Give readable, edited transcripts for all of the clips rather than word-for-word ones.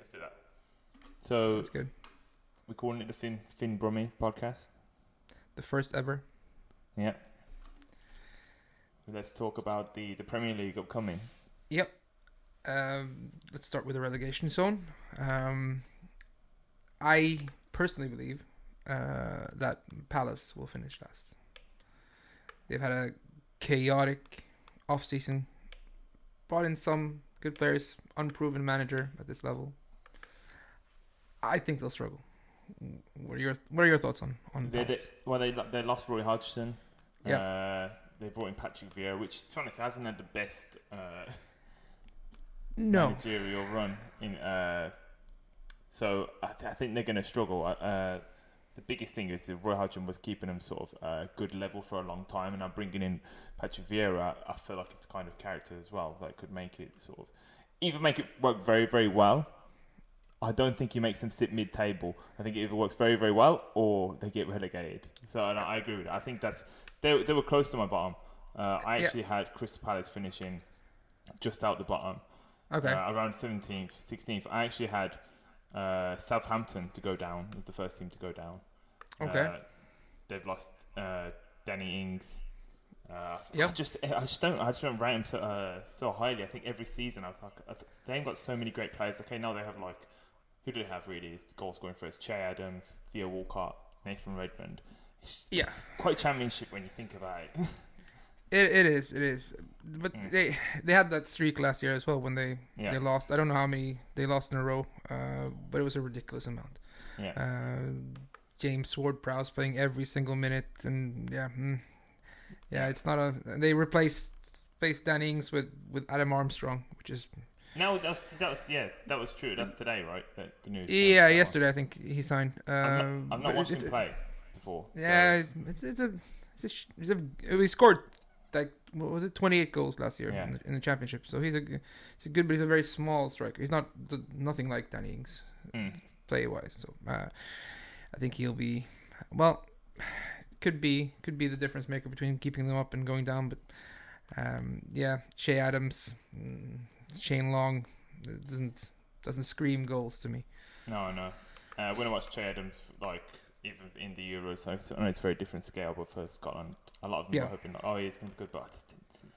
Let's do that. So That's good. we're calling it the Finn Brummy podcast. The first ever. Yeah. Let's talk about the Premier League upcoming. Yep. Let's start with the relegation zone. I personally believe that Palace will finish last. They've had a chaotic off-season. Brought in some good players, unproven manager at this level. I think they'll struggle. What are your thoughts on Palace? They lost Roy Hodgson. Yeah. They brought in Patrick Vieira, which to be honest hasn't had the best No. managerial run in. So I think they're going to struggle. The biggest thing is that Roy Hodgson was keeping them sort of good level for a long time, and I'm bringing in Patrick Vieira. I feel like it's the kind of character as well that could make it sort of either make it work very, very well. I don't think he makes them sit mid-table. I think it either works very, very well or they get relegated. So I agree with that. I think that's they were close to my bottom. I actually had Crystal Palace finishing just out the bottom. Okay. Around 17th, 16th. I actually had Southampton to go down as the first team to go down. Okay. They've lost Danny Ings. Yep. I just don't rate them so highly. I think every season they ain't got so many great players. Okay, now they have like who do they have really? Is the goal scoring first? Che Adams, Theo Walcott, Nathan Redmond. It's quite championship when you think about it. It is. But they had that streak last year as well when they lost. I don't know how many they lost in a row, but it was a ridiculous amount. Yeah. James Ward-Prowse playing every single minute, and it's not a. They replaced Danny Ings with Adam Armstrong, which is. No, that was true. That's today, right? The news. Yeah, yesterday I think he signed. I've not watched him play before. Yeah, so. He scored like what was it, 28 goals last year Yeah. in the championship. So he's a good, but he's a very small striker. He's nothing like Danny Ings play wise. So I think he'll be could be the difference maker between keeping them up and going down. But Che Adams, Shane Long doesn't scream goals to me. No. When I watch Che Adams, like even in the Euros, so I know it's a very different scale. But for Scotland, a lot of them were hoping, like, he's going to be good. But I just didn't see.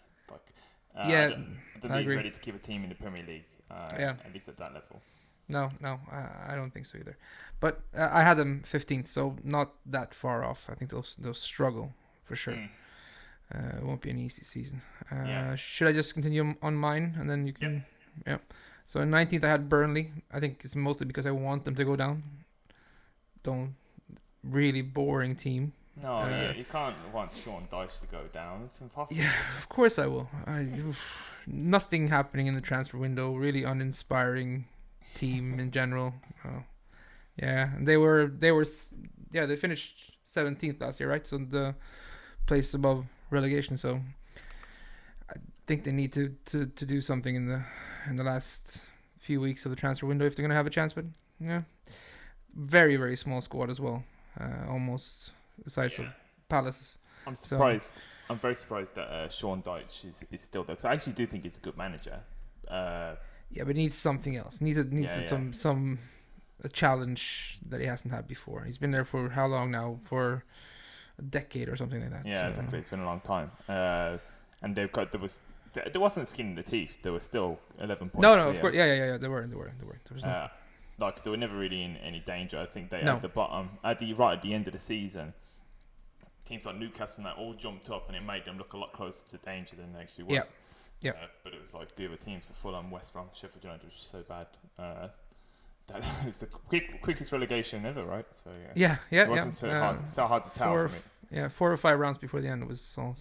I don't think he's ready to keep a team in the Premier League. At least at that level. No, I don't think so either. But I had them 15th, so not that far off. I think they'll struggle for sure. It won't be an easy season. Should I just continue on mine and then you can? Yeah. So in 19th I had Burnley. I think it's mostly because I want them to go down. Really boring team. No, you can't want Sean Dyche to go down. It's impossible. Yeah, of course I will. Nothing happening in the transfer window. Really uninspiring team in general. And they finished 17th last year, right? So the place above relegation. So I think they need to do something in the last few weeks of the transfer window if they're gonna have a chance. But very, very small squad as well. Almost the size of Palace's. I'm surprised. So, I'm very surprised that Sean Dyche is still there because I actually do think he's a good manager. But he needs something else. Needs a challenge that he hasn't had before. He's been there for how long now? For a decade or something like that. Yeah, exactly. It's been a long time. And there wasn't skin in the teeth. There was still 11 points. No, of course. Yeah. There were. There was nothing. Like they were never really in any danger. I think they at the bottom, right at the end of the season, teams like Newcastle and that all jumped up, and it made them look a lot closer to danger than they actually were. Yeah. But it was like the other teams, the Fulham, West Brom, Sheffield United, was so bad. That was the quickest relegation ever, right? So it wasn't so hard to tell from it. Yeah, 4 or 5 rounds before the end, it was all.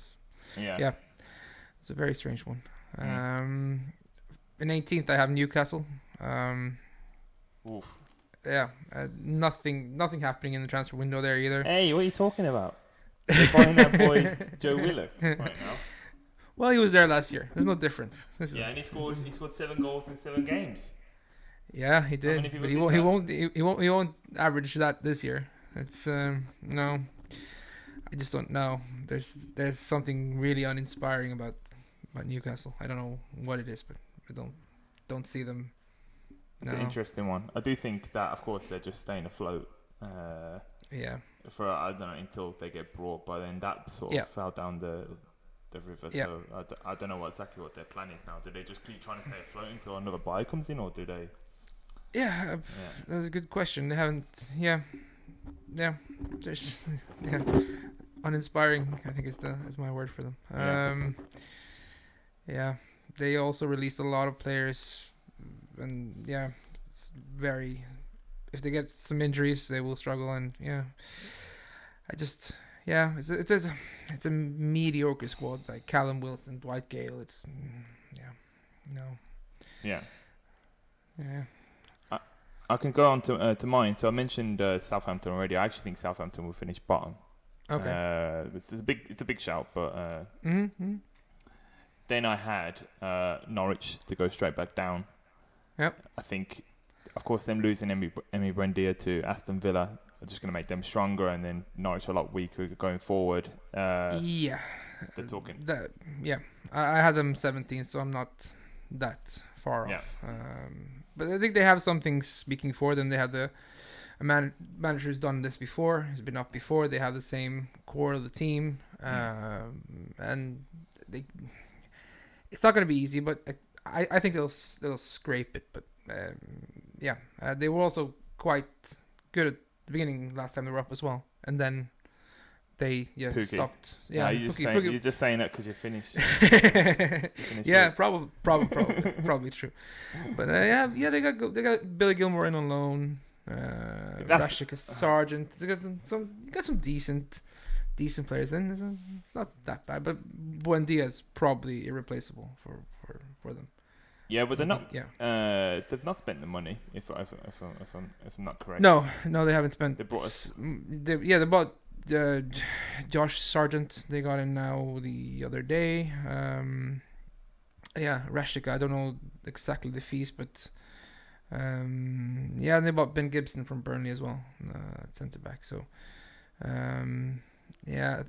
Yeah. It's a very strange one. In 18th, I have Newcastle. Oof. Nothing happening in the transfer window there either. Hey, what are you talking about? They're buying that boy Joe Willock right now. Well, he was there last year. There's no difference. And he scored 7 goals in 7 games. Yeah, he did. But he won't average that this year. It's no. I just don't know. There's something really uninspiring about Newcastle. I don't know what it is, but I don't see them It's an interesting one. I do think that, of course, they're just staying afloat. For I don't know, until they get brought, but then that sort of fell down the river. Yeah. So I don't know exactly what their plan is now. Do they just keep trying to stay afloat until another buy comes in, or do they? Yeah, that's a good question. They haven't. Yeah. There's uninspiring. I think is my word for them. They also released a lot of players, and it's very. If they get some injuries, they will struggle, and it's a mediocre squad, like Callum Wilson, Dwight Gale. It's I can go on to mine. So I mentioned Southampton already. I actually think Southampton will finish bottom. Okay. It's a big shout, but then I had Norwich to go straight back down. Yep. I think, of course, them losing Emi Buendia to Aston Villa are just going to make them stronger, and then Norwich a lot weaker going forward. They're talking. I had them 17th, so I'm not that far off. But I think they have something speaking for them. They have a manager who's done this before. He's been up before. They have the same core of the team, and it's not going to be easy. But I think they'll scrape it. But they were also quite good at the beginning last time they were up as well, and then they stopped. Yeah, you're just saying that because you finished. Probably true. But they got Billy Gilmore in on loan. Rashika Sargent. They got some decent players in. It's not that bad, but Buendia is probably irreplaceable for them. Yeah, but they're not. Yeah. They've not spent the money. If I'm not correct. No, they haven't spent. They brought us. They bought Josh Sargent. They got in now the other day. Rashika. I don't know exactly the fees, but they bought Ben Gibson from Burnley as well, centre back. So, I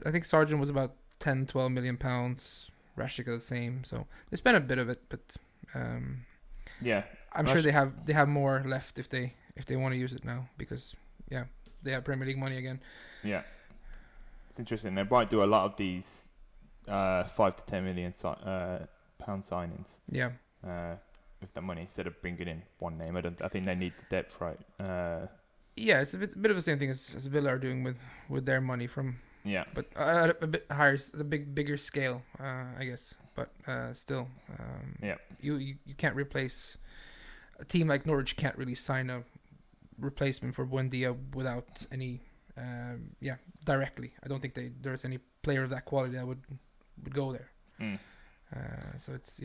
think Sargent was about 10-12 million pounds. Rashika the same. So they spent a bit of it, but. I'm sure they have more left if they want to use it now, because they have Premier League money again. Yeah, it's interesting. They might do a lot of these 5 to 10 million pound signings. Yeah, with that money instead of bringing in one name. I think they need the depth, right? It's a bit of the same thing as Villa are doing with their money from. Yeah, but a bit higher, bigger scale, I guess. But still, you can't replace a team like Norwich. Can't really sign a replacement for Buendia without any, directly. I don't think there's any player of that quality that would go there. So it's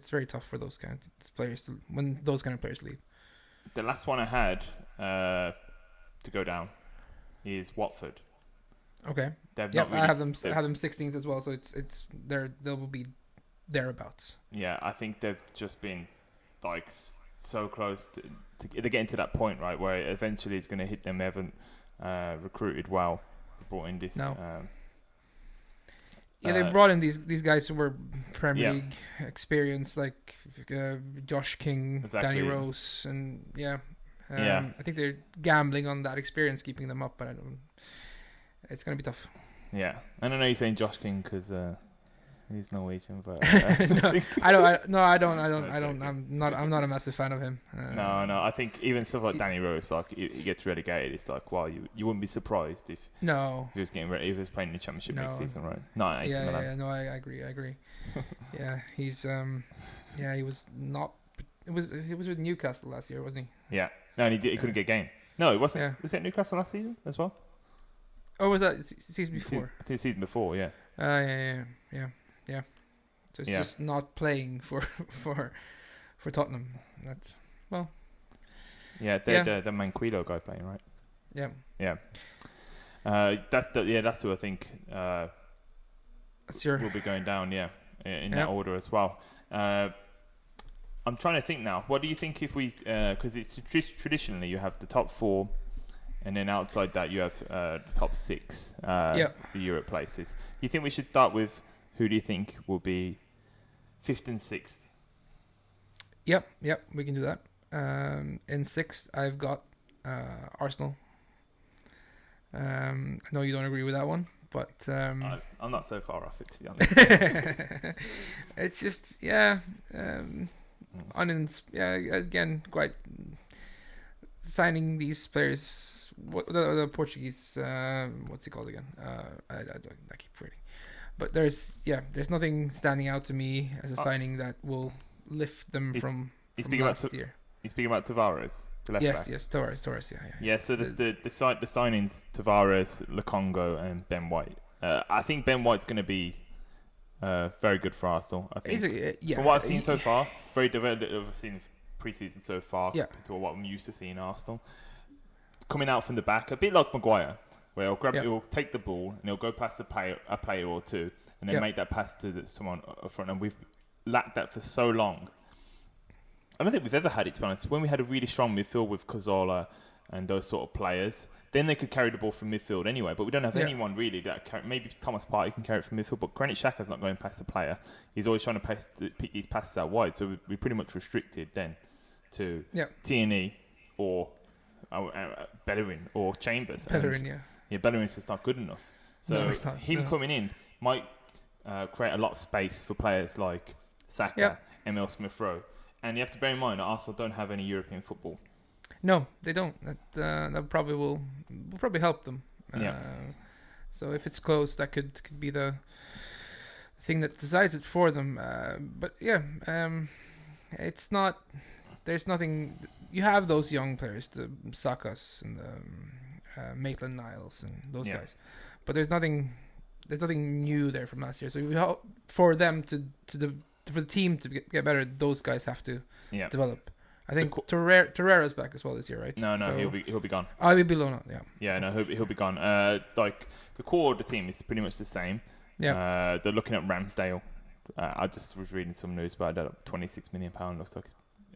very tough for those kind of players when those kind of players leave. The last one I had to go down is Watford. Okay. I have them 16th as well, so they'll be thereabouts. Yeah, I think they've just been like so close to they're getting to that point, right, where eventually it's going to hit them. They haven't recruited well. They brought in this. No. They brought in these guys who were Premier League experienced, like Josh King, Danny Rose, and I think they're gambling on that experience, keeping them up, but it's going to be tough. Yeah. I don't know you're saying Josh King because he's Norwegian, but I don't. I'm not a massive fan of him. No. I think even stuff like Danny Rose, like he gets relegated. It's like, wow, you wouldn't be surprised if he was getting ready, if he was playing in the Championship next season, right? No, no, I agree. Yeah, he's he was not. He was with Newcastle last year, wasn't he? Yeah. No, and he couldn't get a game. No, it wasn't. Yeah. Was it Newcastle last season as well? Or was that season before? I think season before, yeah. Yeah. So it's just not playing for Tottenham. That's Yeah, the Manquillo guy playing, right? Yeah. Yeah. That's who I think will be going down. Yeah, in that order as well. I'm trying to think now. What do you think if we? Because it's traditionally you have the top 4. And then outside that, you have the top 6 Europe places. Do you think we should start with who do you think will be 5th and 6th? Yep, we can do that. In sixth, I've got Arsenal. I know you don't agree with that one, but I'm not so far off it, to be honest. it's just again, quite signing these players. The Portuguese, what's he called again? I keep forgetting. But there's nothing standing out to me as a signing that will lift them from last year. You speaking about Tavares, the left back? Yes, Tavares, yeah. Yeah, so the signings, Tavares, Lukongo, and Ben White. I think Ben White's going to be very good for Arsenal. I think from what I've seen so far, very developed. I've seen pre-season so far to what I'm used to seeing Arsenal. Coming out from the back, a bit like Maguire, where he'll take the ball and he'll go past a player or two, and then make that pass to someone up front. And we've lacked that for so long. I don't think we've ever had it, to be honest. When we had a really strong midfield with Cazorla and those sort of players, then they could carry the ball from midfield anyway. But we don't have anyone really that maybe Thomas Partey can carry it from midfield, but Granit Xhaka's not going past the player. He's always trying to pick these passes out wide. So we're pretty much restricted then to Tierney or Bellerin or Chambers. Bellerin, Bellerin's just not good enough. So him coming in might create a lot of space for players like Saka, Emil Smith-Rowe. And you have to bear in mind that Arsenal don't have any European football. No, they don't. That probably will probably help them. So if it's close, that could be the thing that decides it for them. It's not. There's nothing. You have those young players, the Sakas and the Maitland-Niles and those guys, but there's nothing. There's nothing new there from last year. So we hope for them for the team to get better, those guys have to develop. I think Torreira's back as well this year, right? No, so he'll be gone. Oh, he'll be loaned out, he'll be gone. Like the core of the team is pretty much the same. Yeah. They're looking at Ramsdale. I just was reading some news about that. £26 million looks like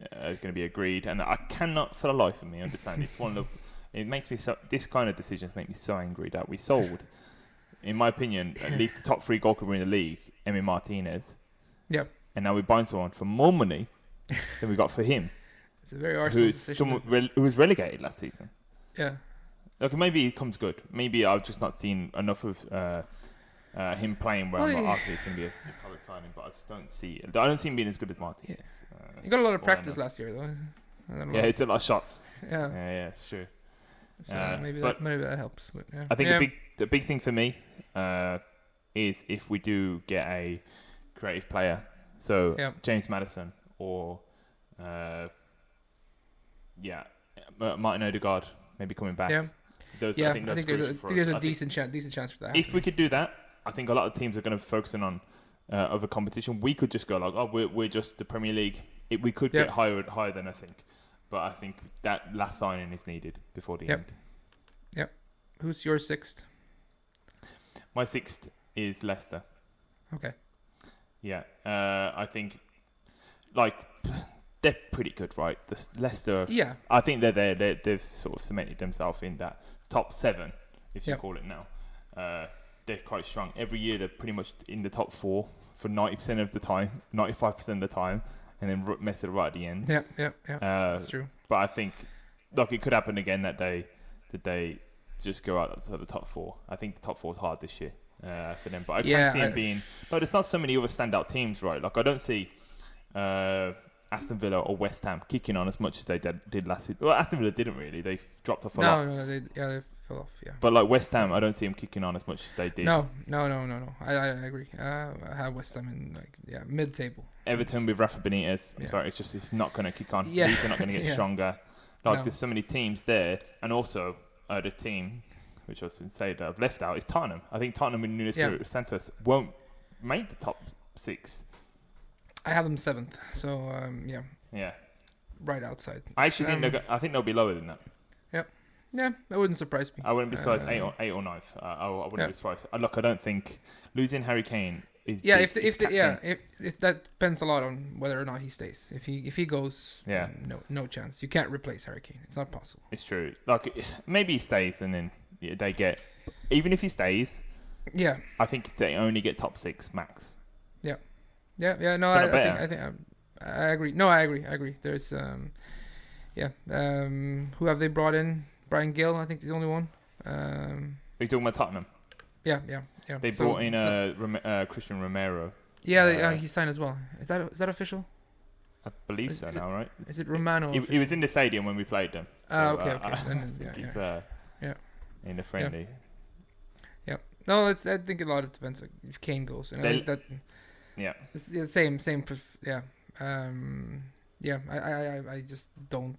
it's going to be agreed, and I cannot, for the life of me, understand. It's one of the. It makes me so. This kind of decisions make me so angry that we sold, in my opinion, at least the top 3 goalkeeper in the league, Emi Martinez. Yeah. And now we're buying someone for more money than we got for him. It's a very Arsenal decision. Who was relegated last season. Yeah. Okay, maybe he comes good. Maybe I've just not seen enough of him playing where I'm like, okay, it's going to be a solid signing, but I just don't see it. I don't see him being as good as Martinez. Yeah. He got a lot of practice last year, though. It's a lot of shots. Yeah, it's true. So maybe that helps. But, I think the big thing for me is if we do get a creative player. So James Maddison or Martin Odegaard maybe coming back. I think there's a decent chance for that. If we could do that, I think a lot of teams are going to focus on other competition. We could just go like, we're just the Premier League. We could get higher than I think, but I think that last signing is needed before the end. Yep. Who's your sixth? My sixth is Leicester. Okay. Yeah, I think, they're pretty good, right? Leicester. Yeah. I think they're there. They've sort of cemented themselves in that top 7, if you call it now. They're quite strong. Every year they're pretty much in the top 4 for 90% of the time, 95% of the time, and then mess it right at the end. Yeah. That's true. But I think, it could happen again that they just go out to the top 4. I think the top 4 is hard this year. For them, but I can't see them being. But there's not so many other standout teams, right? Like I don't see Aston Villa or West Ham kicking on as much as they did last season. Well, Aston Villa didn't really; they dropped off a lot. No, they fell off. Yeah, but like West Ham, I don't see them kicking on as much as they did. No. I agree. I have West Ham in mid-table. Everton with Rafa Benitez. I'm sorry, it's not going to kick on. Leeds are not going to get stronger. There's so many teams there, and also the team, which I was going to say that I've left out, is Tottenham. I think Tottenham with Nuno Espirito Santos won't make the top 6. I have them 7th, so right outside. I actually think they'll be lower than that. Yeah, that wouldn't surprise me. I wouldn't be surprised 8 or 9th. I wouldn't be surprised. Look, I don't think losing Harry Kane is if that depends a lot on whether or not he stays. If he goes, no chance. You can't replace Harry Kane. It's not possible. It's true. Maybe he stays and then they get. Even if he stays, I think they only get top 6 max. Yeah. No, I think I agree. No, I agree. There's yeah. Who have they brought in? Brian Gill, I think he's the only one. Are you talking about Tottenham? Yeah. They brought in Christian Romero. Yeah, he signed as well. Is that official? I believe so now, right? Is it Romano? He was in the stadium when we played them. So, okay. I Then, think he's yeah. in the friendly. Yeah. No, I think a lot of it depends. Like if Kane goes, and I think that. Yeah. It's the same. Yeah. Yeah. I just don't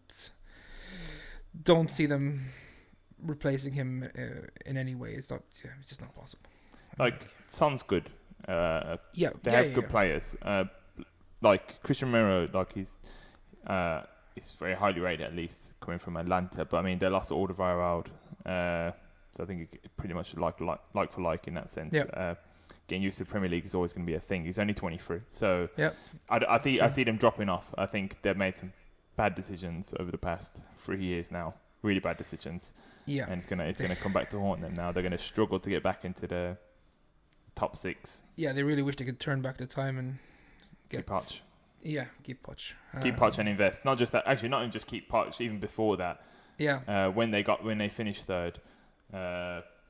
see them replacing him in any way. It's not. Yeah, it's just not possible. Like Son's good. They have good players. Like Christian Romero, like he's very highly rated, at least coming from Atlanta. But I mean, they lost Alderweireld, so I think it pretty much like for like in that sense. Yeah. Getting used to the Premier League is always going to be a thing. He's only 23, so yeah. I see them dropping off. I think they've made some bad decisions over the past 3 years now. Really bad decisions. Yeah, and it's gonna come back to haunt them now. They're going to struggle to get back into the top 6. Yeah, they really wish they could turn back the time and keep Poch. Yeah, keep Poch. Keep Poch and invest. Not just that. Actually, not even just keep Poch. Even before that. Yeah. When they finished third,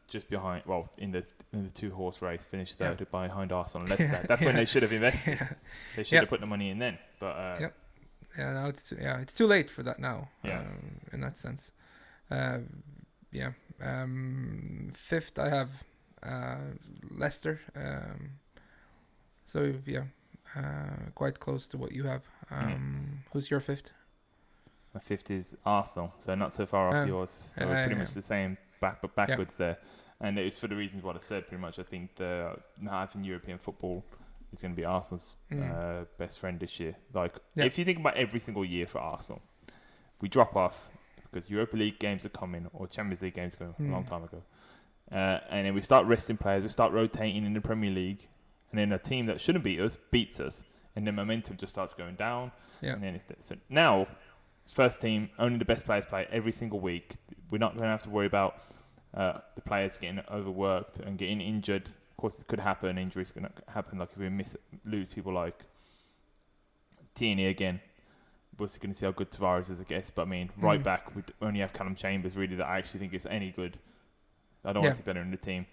just behind. Well, in the 2-horse race, finished third behind Arsenal and Leicester. That's when they should have invested. Yeah. They should have put the money in then. But yeah, now it's too late for that now. Yeah. In that sense. Yeah. 5th, I have Leicester. So yeah. Quite close to what you have. Who's your 5th? My 5th is Arsenal, so not so far off yours. So pretty much the same, backwards there. And it was for the reasons what I said. Pretty much, I think the half in European football is going to be Arsenal's best friend this year. Like if you think about every single year for Arsenal, we drop off because Europa League games are coming or Champions League games are going a long time ago, and then we start resting players. We start rotating in the Premier League. And then a team that shouldn't beat us beats us, and then momentum just starts going down. Yeah. And then so now, it's first team, only the best players play every single week. We're not going to have to worry about the players getting overworked and getting injured. Of course, it could happen. Injuries can happen. Like if we lose people like Tierney again, we're going to see how good Tavares is, I guess. But I mean, right back, we only have Callum Chambers really that I actually think is any good. I don't want to see better in the team.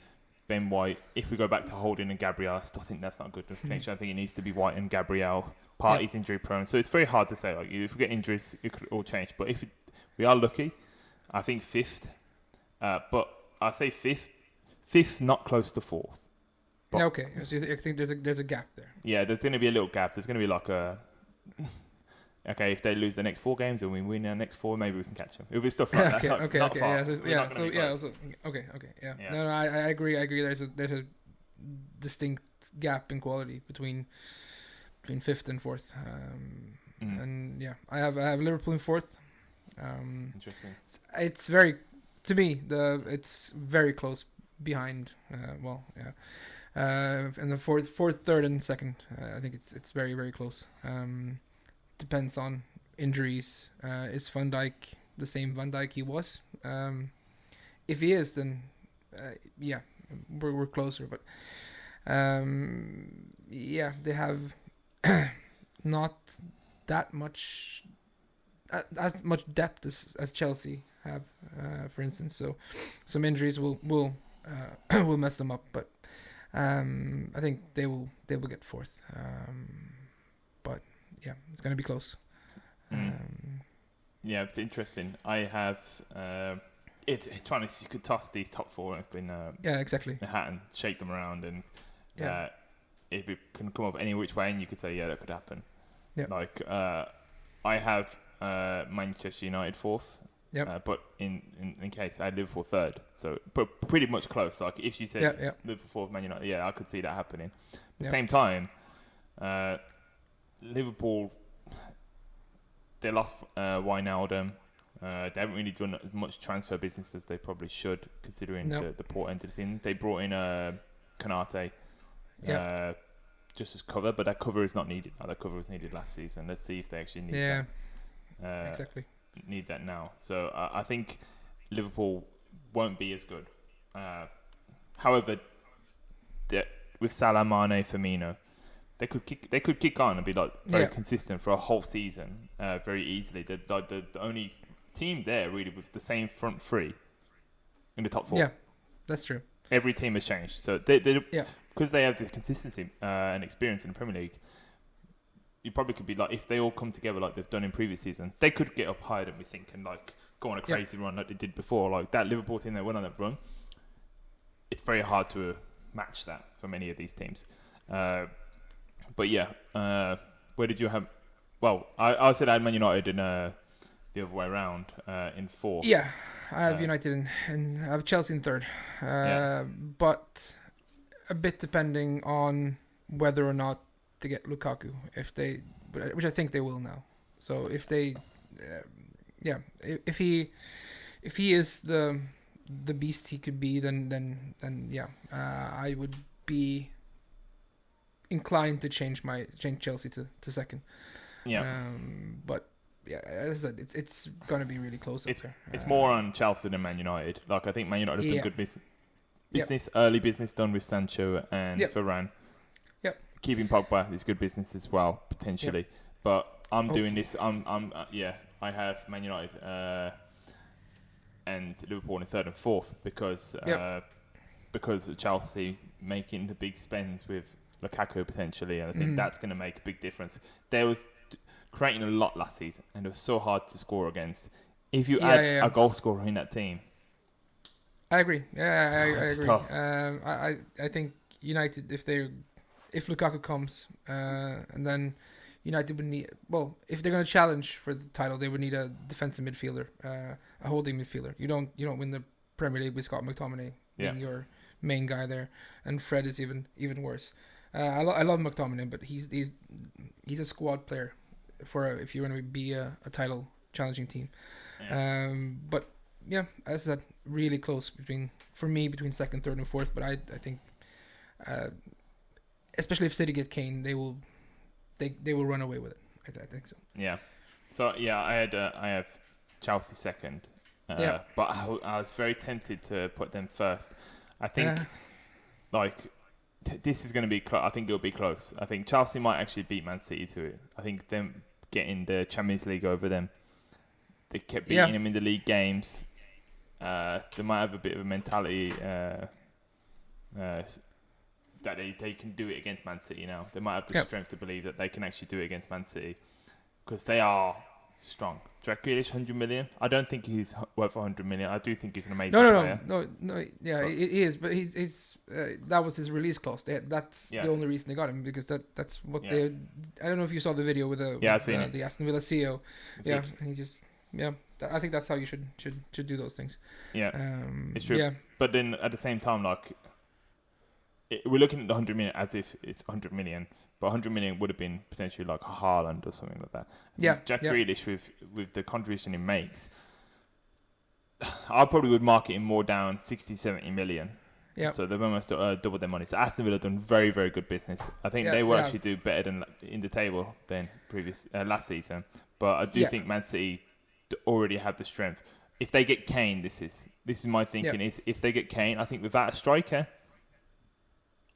Ben White, if we go back to Holding and Gabriel, I still think that's not a good connection. I think it needs to be White and Gabriel. Partey's injury prone. So it's very hard to say. Like if we get injuries, it could all change. But if we are lucky, I think 5th. But I say 5th, not close to 4th. But okay, so I think there's a gap there. Yeah, there's going to be a little gap. There's going to be like a... Okay, if they lose the next 4 games and we win our next 4, maybe we can catch them. It'll be stuff like that. Okay. Yeah. Yeah. No, I agree. There's a distinct gap in quality between 5th and 4th. And yeah, I have Liverpool in 4th. Interesting. It's very, to me, it's very close behind. And the fourth, third, and second. I think it's very, very close. Depends on injuries. Is Van Dijk the same Van Dijk he was? If he is, then we're closer. But they have not that much as much depth as Chelsea have, for instance. So some injuries will mess them up. But I think they will get 4th. Yeah, it's going to be close. Yeah, it's interesting. I have... it's trying to... You could toss these top 4 up in exactly. a hat and shake them around and it can come up any which way and you could say, that could happen. Yeah. Like, I have Manchester United 4th. Yeah. But in case, I had Liverpool 3rd. So, but pretty much close. Like, if you said Liverpool 4th, Man United, I could see that happening. At the same time... Liverpool, they lost Wijnaldum. They haven't really done as much transfer business as they probably should, considering the poor end of the season. They brought in Konate just as cover, but that cover is not needed. That cover was needed last season. Let's see if they actually need that. Exactly. Need that now. So I think Liverpool won't be as good. However, with Salah, Mane, Firmino, they could kick on and be like very consistent for a whole season very easily. The only team there really with the same front three in the top four. Yeah, that's true. Every team has changed, so because they have the consistency and experience in the Premier League. You probably could be like, if they all come together like they've done in previous season, they could get up higher than we think and like go on a crazy run like they did before. Like that Liverpool team that went on that run, it's very hard to match that for many of these teams. But yeah, where did you have? Well, I said I had Man United in the other way around in 4th. Yeah, I have United and I have Chelsea in 3rd. But a bit depending on whether or not they get Lukaku, which I think they will now. So if they, if he is the beast he could be, then I would be inclined to change Chelsea to 2nd. Yeah. But yeah, as I said, it's gonna be really close. It's more on Chelsea than Man United. Like I think Man United have done good business, early business done with Sancho and Varane. Yep. Keeping Pogba is good business as well potentially. Yep. But I'm doing this. I have Man United and Liverpool in 3rd and 4th because of Chelsea making the big spends with Lukaku potentially, and I think that's going to make a big difference. There was creating a lot last season, and it was so hard to score against. If you add a goal scorer in that team, I agree. I agree. Tough. I think United, if Lukaku comes, and then United would need, well, if they're going to challenge for the title, they would need a defensive midfielder, a holding midfielder. You don't win the Premier League with Scott McTominay being your main guy there, and Fred is even worse. I love McTominay, but he's a squad player if you're going to be a title challenging team. Yeah. But yeah, as I said, really close between 2nd, 3rd, and 4th. But I think, especially if City get Kane, they will run away with it. I think so. Yeah. So yeah, I have Chelsea 2nd. But I was very tempted to put them first. I think this is going to be close. I think it'll be close. I think Chelsea might actually beat Man City to it. I think them getting the Champions League over them. They kept beating them in the league games. They might have a bit of a mentality that they can do it against Man City now. They might have the strength to believe that they can actually do it against Man City because they are strong. Jack Grealish, 100 million. I don't think he's worth 100 million. I do think he's an amazing player. No. Yeah, he is. But he's that was his release clause. That's the only reason they got him, because that's what they. I don't know if you saw the video with the Aston Villa CEO. Good. And he just I think that's how you should do those things. Yeah, it's true. Yeah. But then at the same time, like we're looking at the 100 million as if it's 100 million. But 100 million would have been potentially like Haaland or something like that. Jack Grealish with the contribution he makes, I probably would mark it in more down 60, 70 million. Yeah. So they've almost doubled their money. So Aston Villa have done very, very good business. I think they will actually do better than in the table than last season. But I do think Man City already have the strength. If they get Kane, this is my thinking is if they get Kane, I think without a striker.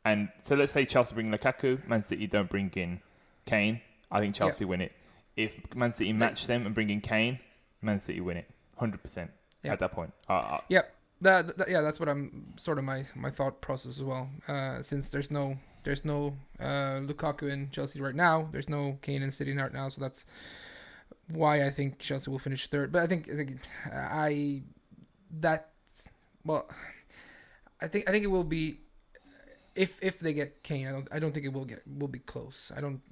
And so let's say Chelsea bring Lukaku, Man City don't bring in Kane. I think Chelsea win it. If Man City match them and bring in Kane, Man City win it 100% at that point. That's what I'm sort of my thought process as well. Since there's no Lukaku in Chelsea right now, there's no Kane in City right now, so that's why I think Chelsea will finish 3rd. But I think it will be. If they get Kane, I don't think it will be close. I'm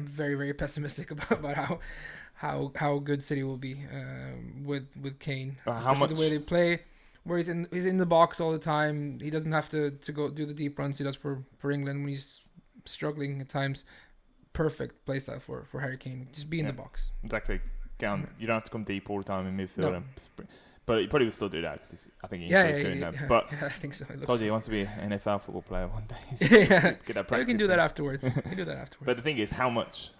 very, very pessimistic about how good City will be with Kane. How much the way they play, where he's in the box all the time. He doesn't have to go do the deep runs he does for England when he's struggling at times. Perfect play style for Harry Kane. Just be in the box. Exactly. You don't have to come deep all the time in midfield. No. But he probably would still do that because I think he enjoys doing that. But I think so. He wants to be an NFL football player one day. Get that practice. You can do that afterwards. But the thing is, how much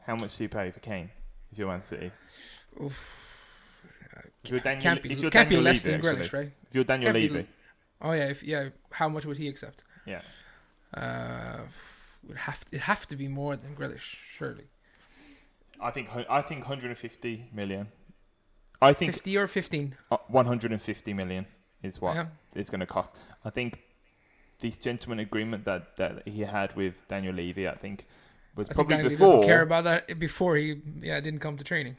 do you pay for Kane if you're Man City? If you're can't be less than Grealish, right? If you're Daniel Levy. How much would he accept? Yeah. It'd have to be more than Grealish, surely. I think 150 million. I think 50 or 15. 150 million is what Yeah. it's going to cost. I think this gentleman agreement that he had with Daniel Levy, I think, was probably Daniel before. doesn't care about that before he didn't come to training.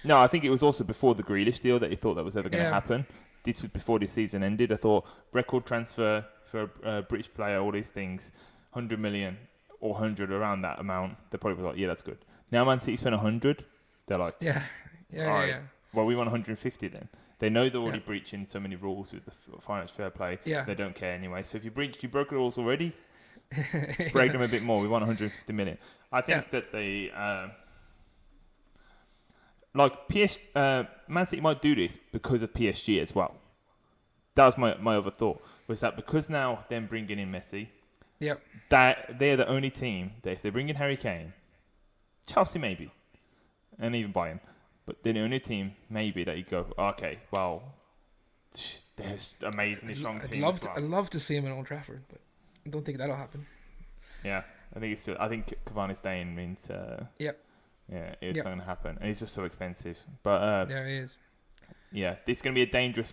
No, I think it was also before the Grealish deal that he thought that was ever going to happen. This was before the season ended. I thought record transfer for a British player, all these things, 100 million or 100 around that amount. They probably were like, yeah, that's good. Now Man City spent 100. They're like, Yeah. Well, we want 150 then. They know they're already breaching so many rules with the financial fair play. Yeah. They don't care anyway. So if you broke the rules already, break them a bit more. We want 150 million. I think that they, Man City might do this because of PSG as well. That was my other thought, was that because now them bringing in Messi, that they're the only team that if they bring in Harry Kane, Chelsea maybe, and even Bayern, but they're the only team maybe that you go, okay, well, there's amazingly strong teams. I'd love to see him at Old Trafford, but I don't think that'll happen. Yeah, I think Cavani staying means it's not going to happen, and it's just so expensive. But it is. Yeah, it's going to be a dangerous.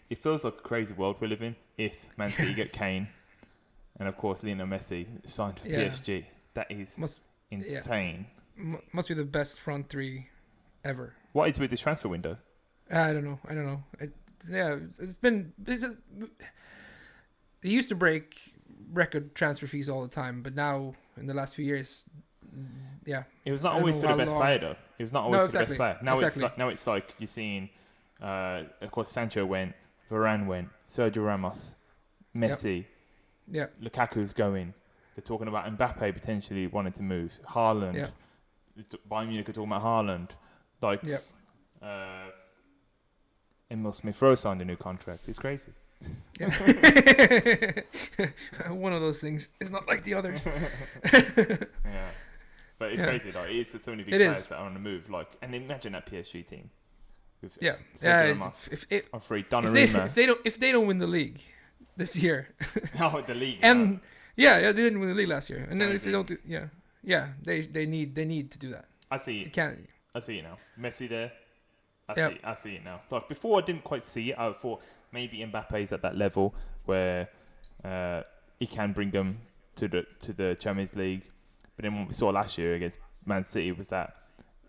It feels like a crazy world we live in if Man City get Kane, and of course Lionel Messi signed for PSG. That is insane. Must be the best front three ever. What is with this transfer window? I don't know. They used to break record transfer fees all the time, but now in the last few years, it was not always for the best player though. It was not always for the best player. Now it's like you're seeing. Of course, Sancho went, Varane went, Sergio Ramos, Messi, Lukaku's going. They're talking about Mbappe potentially wanting to move. Haaland, Bayern Munich are talking about Haaland. Emil Smith-Rowe signed a new contract. It's crazy. Yeah. One of those things is not like the others. But it's crazy. Like it's so many big players that are on the move. Like, and imagine that PSG team. I'm free. Donnarumma. If they don't win the league this year, the league, and they didn't win the league last year, and then if they don't, they need to do that. I see. You can't. I see it now. Messi there. I see it now. Like before, I didn't quite see it. I thought maybe Mbappe's at that level where he can bring them to the Champions League. But then what we saw last year against Man City was that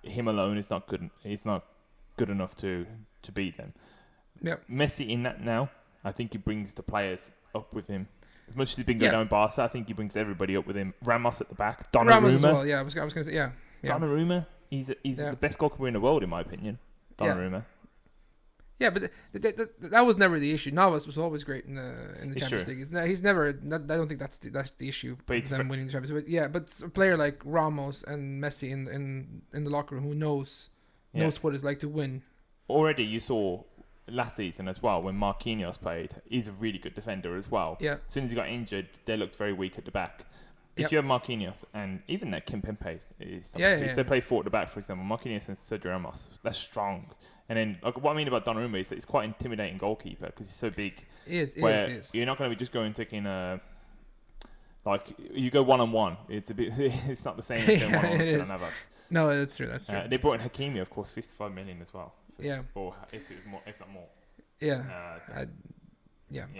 him alone is not good. He's not good enough to beat them. Yep. Messi in that now, I think he brings the players up with him. As much as he's been going down in Barca, I think he brings everybody up with him. Ramos at the back, Donnarumma. Ramos as well. Yeah, I was going to say Donnarumma, he's the best goalkeeper in the world in my opinion. Donnarumma. Yeah, but that was never the issue. Navas was always great in the Champions League. He's never. I don't think that's the issue. But them winning the Champions League. But a player like Ramos and Messi in the locker room who knows what it's like to win. Already, you saw last season as well when Marquinhos played. He's a really good defender as well. Yeah. As soon as he got injured, they looked very weak at the back. If you have Marquinhos and even that Kimpembe, if they play 4 at the back, for example, Marquinhos and Sergio Ramos, that's strong. And then what I mean about Donnarumma is that he's quite intimidating goalkeeper because he's so big. He is. You're not going to be just going taking like you go 1-on-1. It's a bit. It's not the same as going 1-on-1 with Navas. No, that's true. They brought in Hakimi, of course, 55 million as well. Or if it was more, if not more. I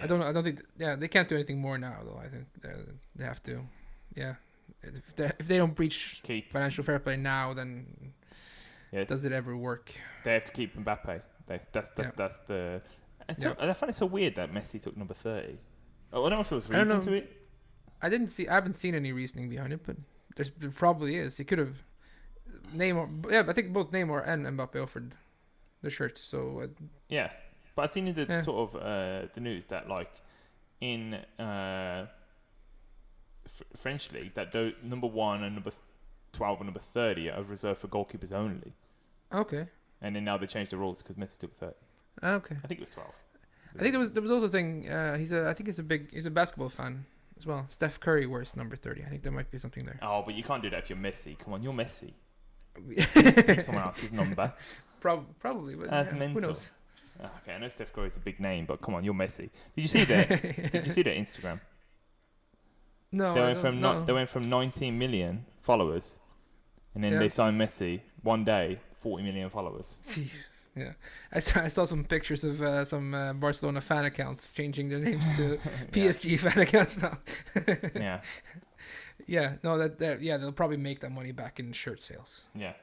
don't think. They can't do anything more now, though. I think they have to. Yeah, if they don't breach financial fair play now, then does it ever work? They have to keep Mbappe. That's the. And so, I find it so weird that Messi took number 30. I don't know if there was reason to it. I haven't seen any reasoning behind it, but there probably is. He could have Neymar. I think both Neymar and Mbappe offered the shirts. So but I've seen in the sort of the news that like in French league that the number 1 and number 12 and number 30 are reserved for goalkeepers only. Okay. And then now they changed the rules because Messi took 30. Okay. I think it was 12. I think there was also a thing. He's a basketball fan as well. Steph Curry wears number 30. I think there might be something there. Oh, but you can't do that if you're Messi. Come on, you're Messi. Take someone else's number. Probably, but that's mental. Who knows? Okay, I know Steph Curry's a big name, but come on, you're Messi. Did you see that? Did you see that Instagram? No, They I went don't from know. they went from 19 million followers, and then Yeah. they signed Messi one day, 40 million followers. Jeez. Yeah, I saw some pictures of some Barcelona fan accounts changing their names to PSG fan accounts now. Yeah, Yeah, no, that yeah, they'll probably make that money back in shirt sales. yeah.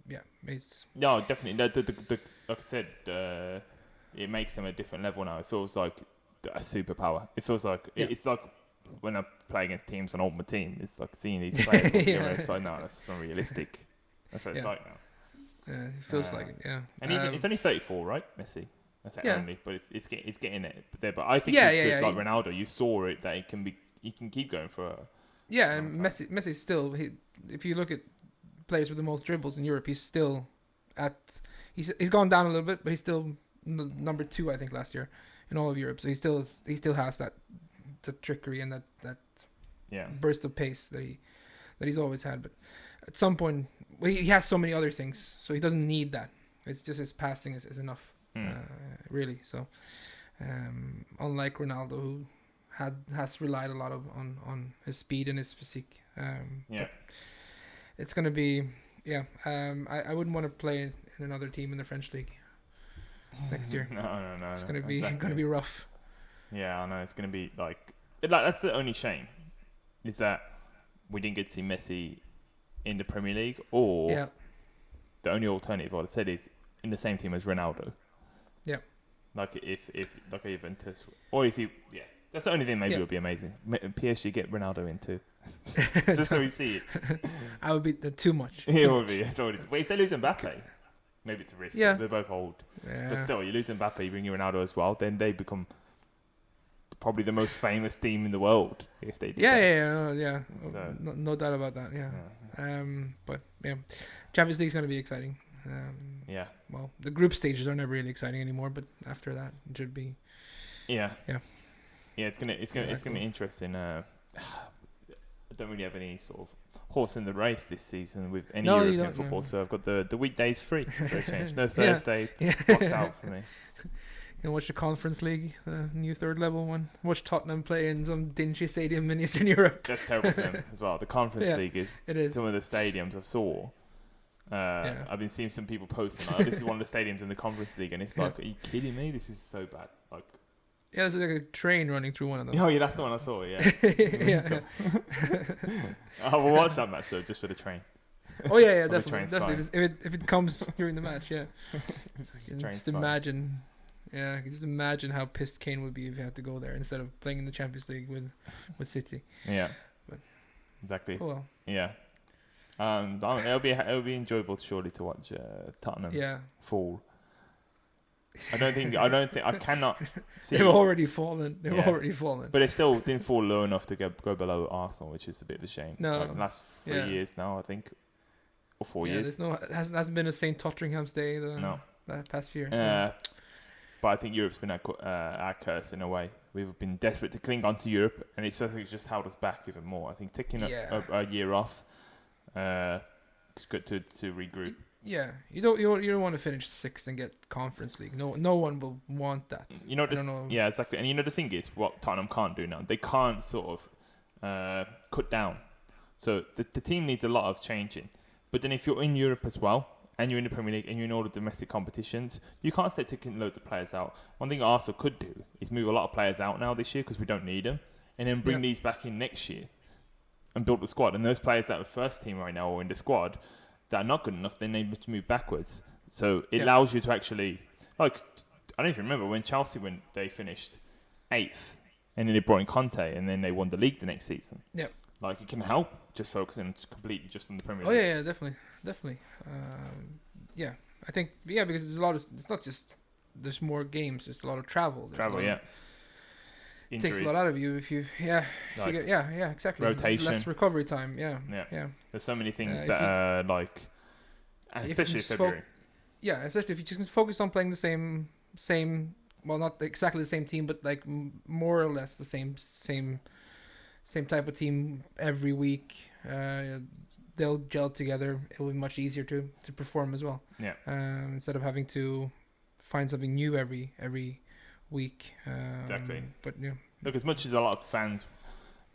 Yeah, it's No, definitely. Like I said, it makes them a different level now. It feels like a superpower. It feels like it's like when I play against teams on Ultimate Team. It's like seeing these players. Yeah. It's like, no, that's unrealistic. That's what it's like now. it feels like it. Yeah, And it's only 34, right, Messi? That's it Yeah. only, but it's getting it there. But I think Yeah, he's yeah, good. yeah. Like Ronaldo, you saw it that he can keep going for. yeah, long and time. Messi's still. If you look at players with the most dribbles in Europe, he's still at. He's gone down a little bit, but he's still number 2, I think, last year in all of Europe. So he still has that the trickery and that Yeah. burst of pace that he's always had. But at some point, well, he has so many other things, so he doesn't need that. It's just his passing is enough, really. So unlike Ronaldo, who has relied a lot on his speed and his physique. Yeah. It's gonna be I wouldn't want to play in another team in the French league next year. No. It's gonna be exactly. gonna be rough. Yeah, I know. It's going to be like that's the only shame is that we didn't get to see Messi in the Premier League, or Yeah, the only alternative I'd said is in the same team as Ronaldo. Yeah. Like if like a Juventus, or if you that's the only thing. Maybe Yeah. it would be amazing. PSG get Ronaldo in too, just so we see it. I would be too much. It Too would much. be. It's already. Wait, if they lose Mbappe, maybe it's a risk. Yeah. They're both old, Yeah. but still, you lose Mbappe, you bring in Ronaldo as well, then they become probably the most famous team in the world if they did that. Yeah. So- No doubt about that. Yeah. Yeah. But yeah, Champions League's gonna be exciting. Yeah. Well, the group stages are never really exciting anymore, but after that, it should be. Yeah. Yeah. Yeah, it's gonna be interesting. I don't really have any sort of horse in the race this season with any No, you European don't, football, no. so I've got the weekdays free for a change. No Yeah. Thursday blocked out for me. You can watch the Conference League, the new third level one. Watch Tottenham play in some dingy stadium in Eastern Europe. That's terrible for them as well. The Conference Yeah, League is It is. some of the stadiums I saw. I've been seeing some people posting like, this is one of the stadiums in the Conference League, and it's like, are you kidding me? This is so bad. Like, Yeah, there's like a train running through one of them. oh yeah, that's the one I saw. Yeah, Yeah. I will watch that match though, just for the train. Oh yeah, the definitely. train's Definitely. If it comes during the match, yeah. The train's Just fine. imagine. Yeah, just imagine how pissed Kane would be if he had to go there instead of playing in the Champions League with City. Yeah, But- exactly. Oh well. Yeah. It'll be enjoyable surely to watch Tottenham Yeah. fall. I cannot see. They've already fallen. Yeah. Already fallen. But they still didn't fall low enough to go below Arsenal, which is a bit of a shame. No. Like, the last 3 Yeah. years now, I think, or 4 yeah, years. there's hasn't been a St. Totteringham's Day No. that past year. But I think Europe's been our curse in a way. We've been desperate to cling on to Europe, and it's just held us back even more. I think taking a year off, it's good to regroup. Yeah, you don't want to finish 6th and get Conference League. No one will want that. You know, I don't know. Yeah, exactly. And the thing is, what Tottenham can't do now, they can't sort of cut down. So the team needs a lot of changing. But then if you're in Europe as well, and you're in the Premier League, and you're in all the domestic competitions, you can't start taking loads of players out. One thing Arsenal could do is move a lot of players out now this year because we don't need them, and then bring these back in next year and build the squad. And those players that are first team right now or in the squad that are not good enough, then they must move backwards. So it allows you to actually, like, I don't even remember when Chelsea, when they finished 8th, and then they brought in Conte, and then they won the league the next season. Yeah. Like, it can help just focusing completely just on the Premier Oh League. yeah, definitely. Yeah, I think because there's a lot of. It's not just there's more games. It's a lot of travel. There's Travel, a lot yeah. of, it takes a lot out of you if you Like exactly. rotation. Less recovery time. Yeah. There's so many things If that you- are like, and if especially you just February. Yeah, especially if you just focus on playing the same. Well, not exactly the same team, but like more or less the same type of team every week. They'll gel together. It will be much easier to perform as well. Yeah. Instead of having to find something new every week. Exactly. But yeah. Look, as much as a lot of fans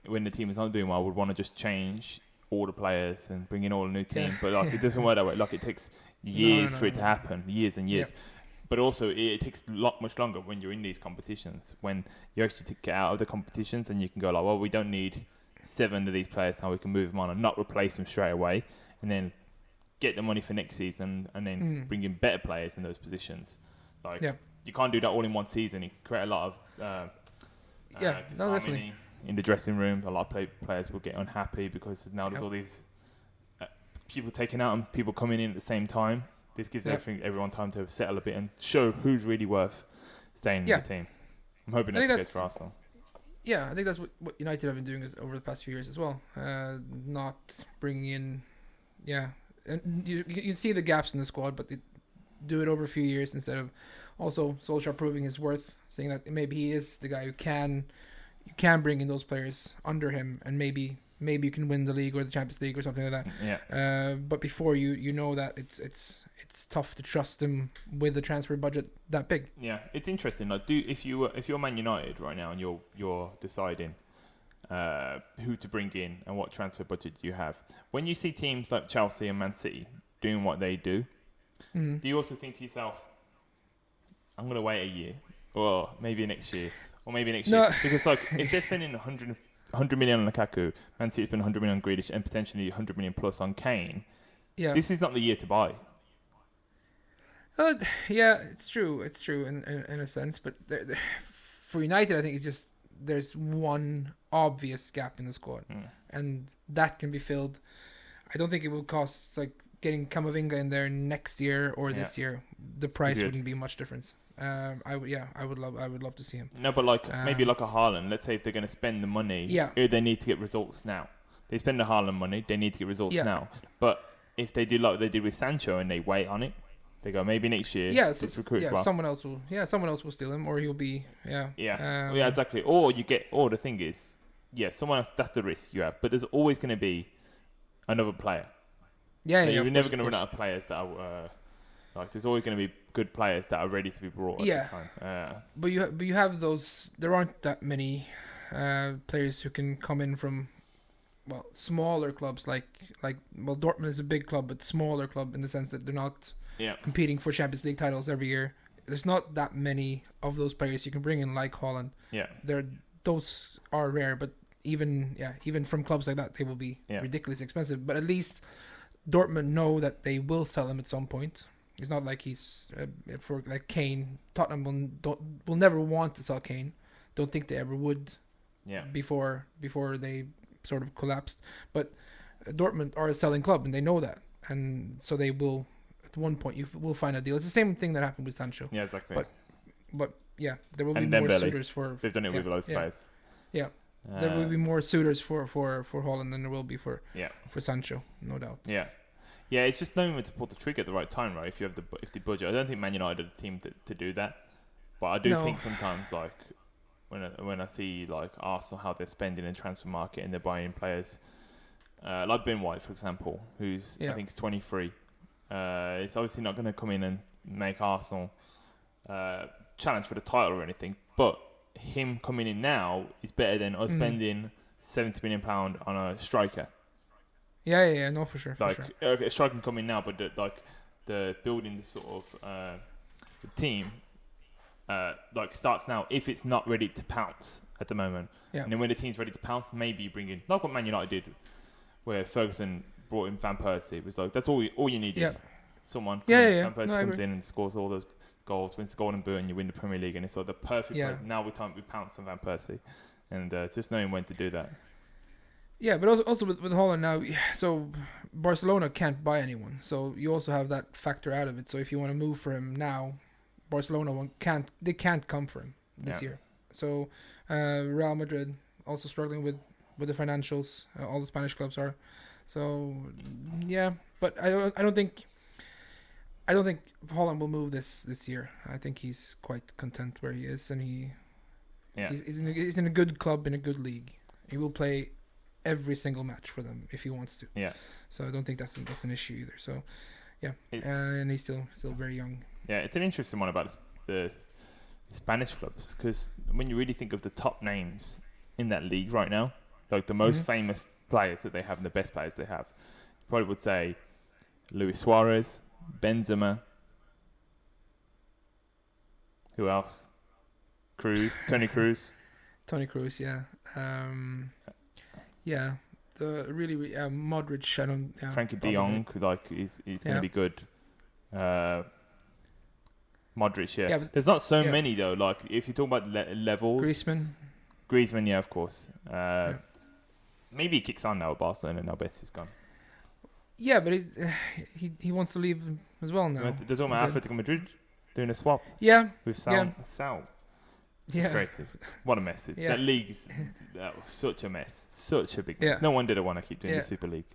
when the team is not doing well, would want to just change all the players and bring in all a new team. But like it doesn't work that way. Like it takes years for it to happen, years and years. But also it takes much longer when you're in these competitions. When you actually get out of the competitions and you can go like, well, we don't need 7 of these players now. We can move them on and not replace them straight away, and then get the money for next season and then bring in better players in those positions. Like you can't do that all in one season. You create a lot of disharmony in the dressing room. A lot of players will get unhappy because now there's all these people taking out and people coming in at the same time. This gives everyone time to settle a bit and show who's really worth staying in the team. I'm hoping that's the case for Arsenal. Yeah, I think that's what United have been doing over the past few years as well. Not bringing in, and you see the gaps in the squad, but they do it over a few years instead of also Solskjaer proving his worth, saying that maybe he is the guy who can bring in those players under him, and maybe you can win the league or the Champions League or something like that. But before you know that it's tough to trust him with the transfer budget that big. Yeah, it's interesting. Like, if you're Man United right now and you're deciding who to bring in and what transfer budget you have, when you see teams like Chelsea and Man City doing what they do, do you also think to yourself, I'm going to wait a year, or maybe next year, or maybe next year? Because like if they're spending 100 million on Lukaku, Man City spend 100 million on Grealish, and potentially 100 million plus on Kane, this is not the year to buy. It's true in a sense, but for United, I think it's just there's one obvious gap in the squad, and that can be filled. I don't think it will cost like getting Camavinga in there next year or this year. The price wouldn't be much difference. I would love to see him. No, but like maybe like a Haaland. Let's say if they're going to spend the money, they need to get results now. They spend the Haaland money, they need to get results now. But if they do like they did with Sancho and they wait on it, they go maybe next year. Someone else will steal him, or he'll be exactly. Or the thing is, someone else. That's the risk you have. But there's always going to be another player. You're never going to run out of players that are like. There's always going to be good players that are ready to be brought at the time. But you have those. There aren't that many players who can come in from smaller clubs like Dortmund is a big club, but smaller club in the sense that they're not competing for Champions League titles every year. There's not that many of those players you can bring in like Haaland. Those are rare, but even from clubs like that, they will be ridiculously expensive. But at least Dortmund know that they will sell him at some point. It's not like he's for like Kane. Tottenham will never want to sell Kane. Don't think they ever would. Before they sort of collapsed, but Dortmund are a selling club and they know that, and so they will. At one point, you will find a deal. It's the same thing that happened with Sancho. Yeah, exactly. But there will be more suitors for. They've done it with those players. Yeah. There will be more suitors for Haaland than there will be for Sancho, no doubt. Yeah, it's just knowing when to pull the trigger at the right time, right? If you have the budget, I don't think Man United are the team to do that, but I do think sometimes like when I see like Arsenal how they're spending in the transfer market and they're buying players, like Ben White for example, who's I think is 23. It's obviously not going to come in and make Arsenal challenge for the title or anything, but him coming in now is better than us spending £70 million on a striker. No, for sure. A striker can come in now, but the building the sort of the team starts now if it's not ready to pounce at the moment. And then when the team's ready to pounce, maybe you bring in like what Man United did, where Ferguson brought in Van Persie. It was like that's all you needed. Someone Van Persie comes in and scores all those goals, wins the Golden Boot, and you win the Premier League, and it's like the perfect place. Now we pounce on Van Persie, and just knowing when to do that. Yeah, but also with Haaland now, so Barcelona can't buy anyone, so you also have that factor out of it. So if you want to move for him now, Barcelona can't come for him this year. So Real Madrid also struggling with the financials. All the Spanish clubs are. So but I don't think Haaland will move this year. I think he's quite content where he is, and he's in a good club in a good league. He will play every single match for them if he wants to. So I don't think that's an issue either. So and he's still very young. It's an interesting one about the Spanish clubs, because when you really think of the top names in that league right now, like the most famous players that they have and the best players they have, probably would say Luis Suarez, Benzema. Who else? Tony Cruz. Tony Cruz, yeah. Yeah. The really Modric, I don't. Yeah, Frankie De Jong, like is going to be good. Modric, yeah. There's not so many though. Like if you talk about levels, Griezmann, yeah, of course. Maybe he kicks on now at Barcelona. Now Messi's gone. Yeah, but he wants to leave as well now. They're talking about Atletico Madrid doing a swap. Yeah, with Sal. Yeah. It's crazy. What a mess. That league is that was such a mess. Such a big mess. No wonder they want to keep doing the Super League.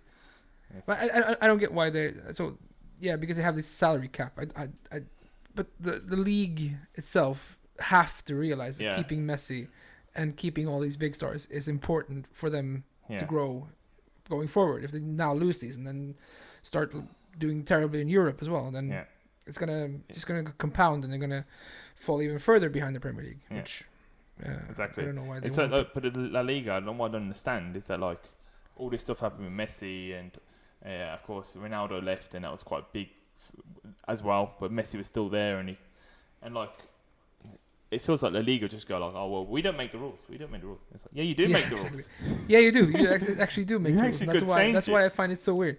Yes. But I don't get why they... So, yeah, because they have this salary cap. But the league itself have to realize that keeping Messi and keeping all these big stars is important for them to grow going forward. If they now lose these and then start doing terribly in Europe as well, then... It's just gonna compound, and they're gonna fall even further behind the Premier League. Which exactly. I don't know why they. It's like, but La Liga, what I don't understand is that like all this stuff happened with Messi, and of course Ronaldo left, and that was quite big as well. But Messi was still there, and like it feels like La Liga just go like, oh well, we don't make the rules. It's like, yeah, you do make the rules. Yeah, you do. You actually do make the rules. That's why I find it so weird.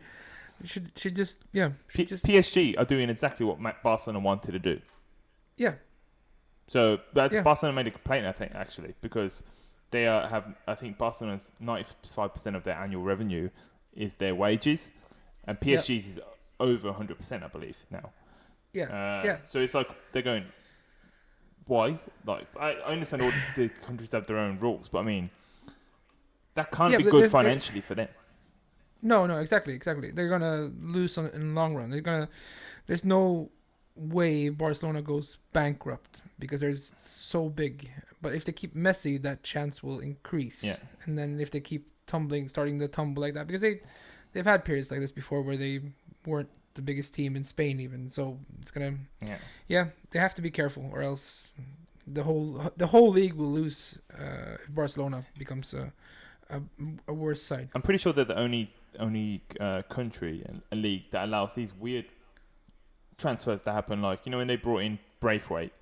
Should just PSG are doing exactly what Barcelona wanted to do. Yeah. So Barcelona made a complaint, I think, actually, because they have. I think Barcelona's 95% of their annual revenue is their wages, and PSG's is over 100%, I believe now. Yeah. So it's like they're going. Why? Like I understand all the countries have their own rules, but I mean that can't be good financially for them. No, exactly. They're gonna lose in the long run. There's no way Barcelona goes bankrupt because they're so big. But if they keep Messi, that chance will increase. Yeah. And then if they keep starting to tumble like that, because they've had periods like this before where they weren't the biggest team in Spain even. So it's gonna. Yeah. They have to be careful, or else the whole league will lose if Barcelona becomes a worse side. I'm pretty sure they're the only country and a league that allows these weird transfers to happen. Like, you know, when they brought in Braithwaite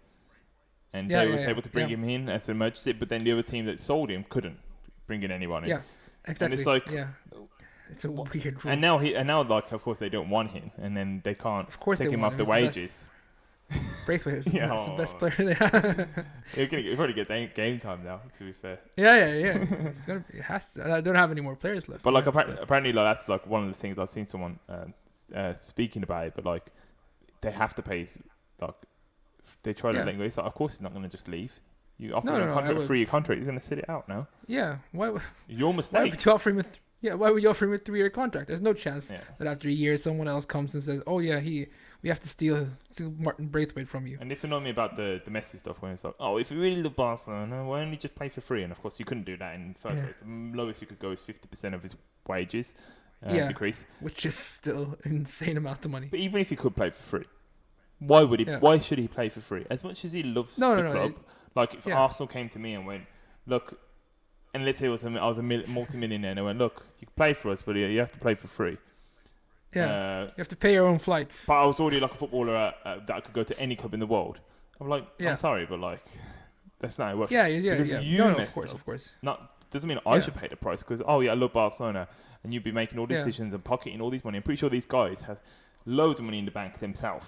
and they was able to bring him in as an emergency, but then the other team that sold him couldn't bring in anyone in. Yeah, exactly. And it's like, it's a weird rule. And now, like, of course, they don't want him, and then they can't take him off the wages. Braithwaite is the best player they have. He'll probably get game time now, to be fair. Yeah. It has to. I don't have any more players left. But like apparently, like that's like one of the things I've seen someone speaking about it. But like they have to pay. Like they try to let him go. It's like, of course, he's not going to just leave. You offer him a contract, a 3-year contract. He's going to sit it out now. Yeah. Why? Your mistake. Why would you offer him why would you offer him a 3-year contract? There's no chance that after a year someone else comes and says, "Oh yeah, we have to steal Martin Braithwaite from you." And this annoyed me about the Messi stuff when it's like, oh, if you really love Barcelona, why don't you just play for free? And of course, you couldn't do that in the first place. The lowest you could go is 50% of his wages decrease, which is still an insane amount of money. But even if he could play for free, why would he? Why should he play for free? As much as he loves the club, like if Arsenal came to me and went, look. And let's say I was a multi-millionaire and I went, look, you can play for us, but you have to play for free. Yeah, you have to pay your own flights. But I was already like a footballer that I could go to any club in the world. I'm like, I'm sorry, but like, that's not how it works. Yeah. Because you messed up. Of course. Doesn't mean I should pay the price because, I love Barcelona. And you'd be making all decisions and pocketing all these money. I'm pretty sure these guys have loads of money in the bank themselves.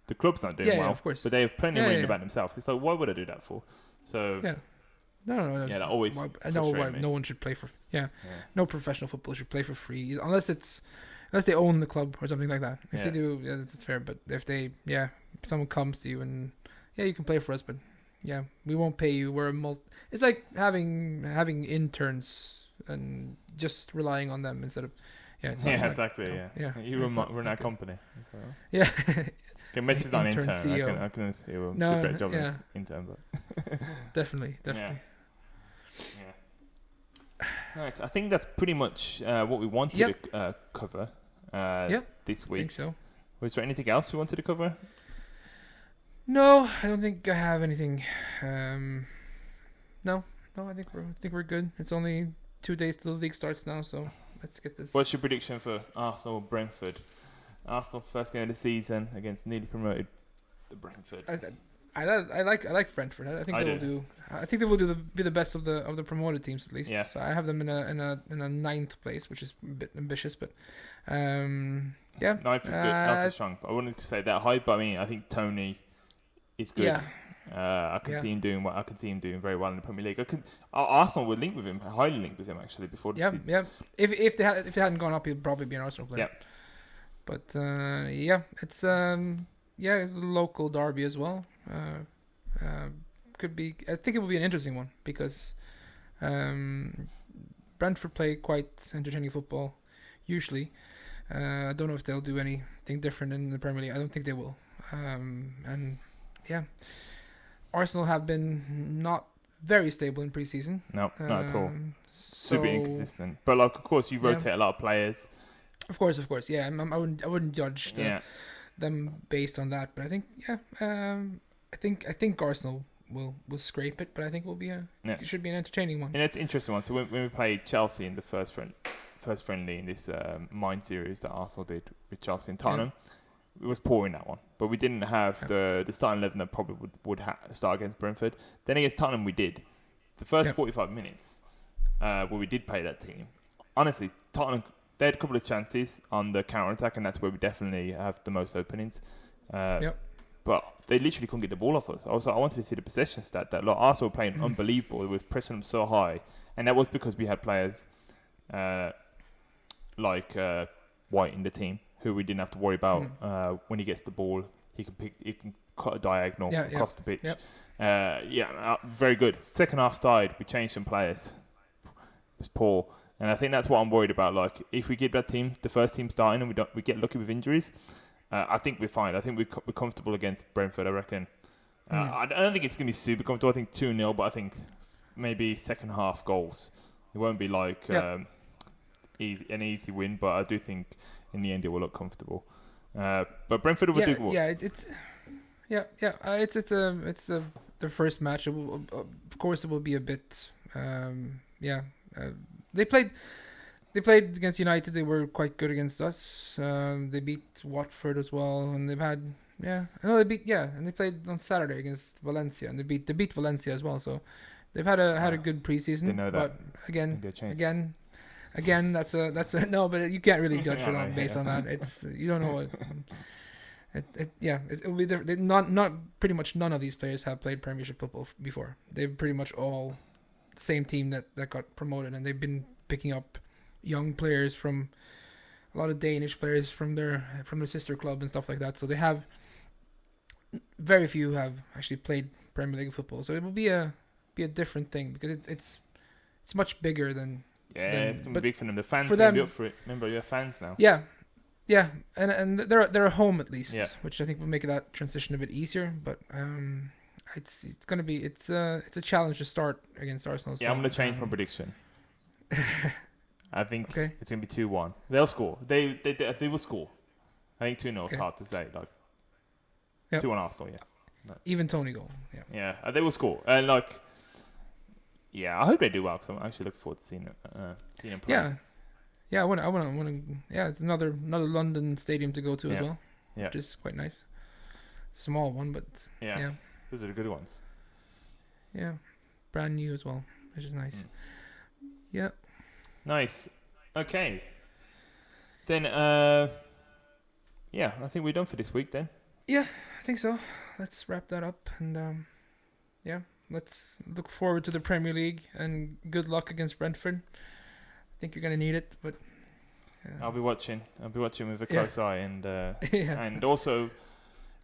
The club's not doing well, of course. but they have plenty of money in the bank themselves. It's like, why would I do that for? So... Yeah. No. Yeah, that always. I know why no one should play for. No professional footballer should play for free unless they own the club or something like that. If they do, that's fair. But if someone comes to you and you can play for us, but we won't pay you. It's like having interns and just relying on them instead of. Exactly. You run our company. So. Yeah. Okay, Messi's not an intern. CEO. I can see him do a great job as intern, but definitely. Yeah. Nice. I think that's pretty much what we wanted to cover this week. I think so. Was there anything else we wanted to cover? No, I don't think I have anything. No, I think we're good. It's only 2 days till the league starts now, so let's get this. What's your prediction for Arsenal Brentford? Arsenal first game of the season against newly promoted the Brentford. I like Brentford. I think they will do. I think they will be the best of the promoted teams at least. Yeah. So I have them in a ninth place, which is a bit ambitious, but yeah. Ninth is good. Ninth is strong. I wouldn't say that high, but I mean, I think Tony is good. Yeah. I can see him doing well. I can see him doing very well in the Premier League. Arsenal would link with him, highly link with him actually before the season. Yeah. If they hadn't gone up, he'd probably be an Arsenal player. Yeah. But it's it's a local derby as well. Could be. I think it will be an interesting one because Brentford play quite entertaining football usually. I don't know if they'll do anything different in the Premier League. I don't think they will. And yeah, Arsenal have been not very stable in pre-season. No, not at all. Super so, inconsistent. But like, of course, you rotate a lot of players. Of course. Yeah, I wouldn't judge them based on that. But I think I think Arsenal will scrape it. But I think it should be an entertaining one. And it's an interesting one. So when we played Chelsea in the first friendly in this Mind series that Arsenal did with Chelsea and Tottenham, it was poor in that one. But we didn't have the starting 11 that probably would start against Brentford. Then against Tottenham, we did. The first 45 minutes where we did play that team, honestly, Tottenham, they had a couple of chances on the counter-attack, and that's where we definitely have the most openings. But they literally couldn't get the ball off us. Also, I wanted to see the possession stat. That Arsenal were playing unbelievable. It was pressing them so high. And that was because we had players like White in the team, who we didn't have to worry about. When he gets the ball, he can cut a diagonal across the pitch. Very good. Second half side, we changed some players. It was poor. And I think that's what I'm worried about. Like, if we get that team, the first team starting, and we get lucky with injuries, I think we're fine. I think we're comfortable against Brentford, I reckon. I don't think it's going to be super comfortable. I think 2-0, but I think maybe second half goals. It won't be like an easy win, but I do think in the end it will look comfortable. But Brentford will do well. It's their first match. Of course, it will be a bit. They played against United. They were quite good against us. They beat Watford as well, and they've had and they played on Saturday against Valencia, and they beat Valencia as well. So they've had a good preseason. Didn't know that. But again, that's a no. But you can't really judge it based on that. It's you don't know what. It will be different. Not pretty much none of these players have played Premiership football before. They're pretty much all the same team that got promoted, and they've been picking up young players from a lot of Danish players from their sister club and stuff like that. So they have very few have actually played Premier League football. So it will be a different thing because it's much bigger than. Yeah, it's gonna be big for them. The fans are gonna be up for it. Remember, you're fans now. Yeah, and they're at home at least, which I think will make that transition a bit easier. But it's gonna be it's a challenge to start against Arsenal. Yeah, I'm gonna change my prediction. I think it's gonna be 2-1. They'll score. They will score. I think 2-0 is hard to say. Like 2-1 Arsenal. Yeah. No. Even Tony goal. Yeah. They will score. And I hope they do well because I'm actually looking forward to seeing them play. Yeah, I want to. Yeah, it's another London stadium to go to as well. Yeah, which is quite nice. Small one, but yeah, those are the good ones. Yeah, brand new as well, which is nice. Yeah, nice. Okay, then I think we're done for this week. Then I think so. Let's wrap that up and let's look forward to the Premier League and good luck against Brentford. I think you're gonna need it, but I'll be watching with a close eye, and and also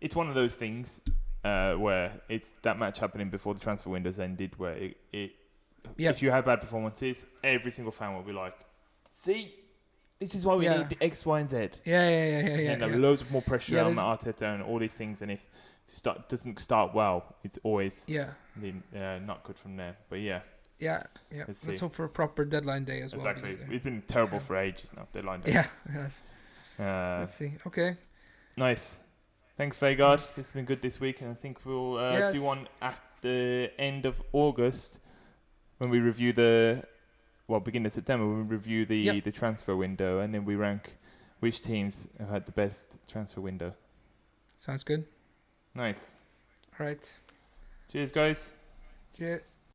it's one of those things where it's that match happening before the transfer windows ended, where if you have bad performances, every single fan will be like, "See, this is why we need the X, Y, and Z." And loads of more pressure on Arteta and all these things, and if it doesn't start well, it's always not good from there. But let's hope for a proper deadline day as well. Exactly. It's been terrible for ages now, deadline day. Yeah, yes. Let's see. Okay. Nice. Thanks, Vegard. This has been good this week, and I think we'll do one at the end of August when we review beginning of September, we review the transfer window, and then we rank which teams have had the best transfer window. Sounds good. Nice. All right. Cheers, guys. Cheers.